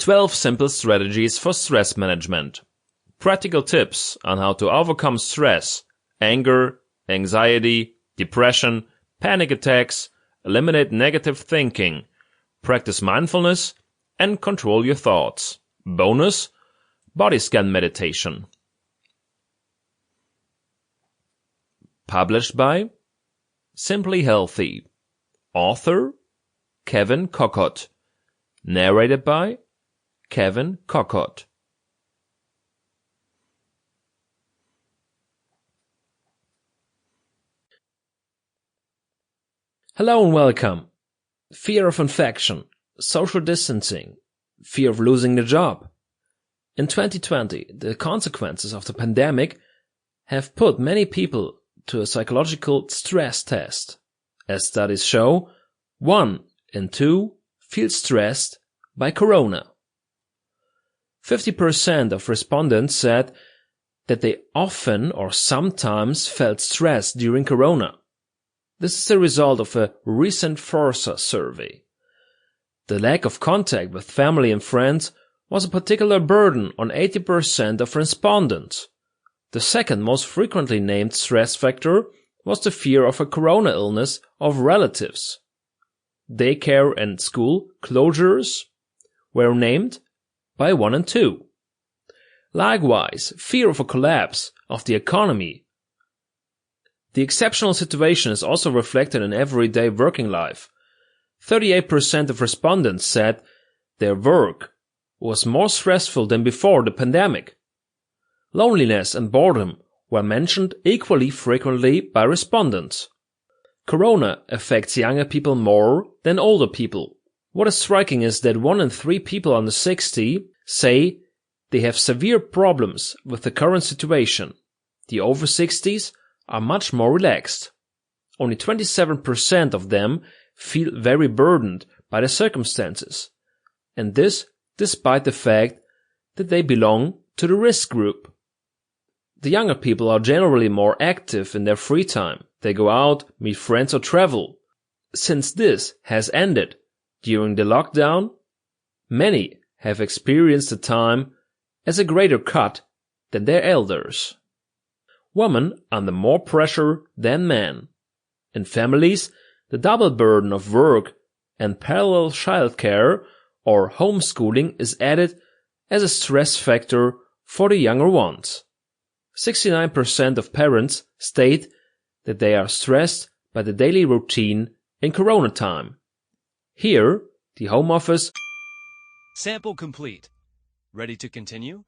12 simple strategies for stress management. Practical tips on how to overcome stress, anger, anxiety, depression, panic attacks, eliminate negative thinking, practice mindfulness, and control your thoughts. Bonus: body scan meditation. Published by Simply Healthy. Author Kevin Kockot. Narrated by Kevin Kockot. Hello and welcome. Fear of infection, social distancing, fear of losing the job. In 2020, the consequences of the pandemic have put many people to a psychological stress test. As studies show, 1 in 2 feel stressed by corona. 50% of respondents said that they often or sometimes felt stressed during corona. This is the result of a recent Forsa survey. The lack of contact with family and friends was a particular burden on 80% of respondents. The second most frequently named stress factor was the fear of a corona illness of relatives. Daycare and school closures were named by 1 and 2. Likewise, fear of a collapse of the economy. The exceptional situation is also reflected in everyday working life. 38% of respondents said their work was more stressful than before the pandemic. Loneliness and boredom were mentioned equally frequently by respondents. Corona affects younger people more than older people. What is striking is that 1 in 3 people under 60 say they have severe problems with the current situation. The over 60s are much more relaxed. Only 27% of them feel very burdened by the circumstances, and this despite the fact that they belong to the risk group. The younger people are generally more active in their free time. They go out, meet friends or travel. Since this has ended during the lockdown, many have experienced the time as a greater cut than their elders. Women under more pressure than men. In families, the double burden of work and parallel childcare or homeschooling is added as a stress factor for the younger ones. 69% of parents state that they are stressed by the daily routine in corona time. Here, the Home Office. Sample complete. Ready to continue?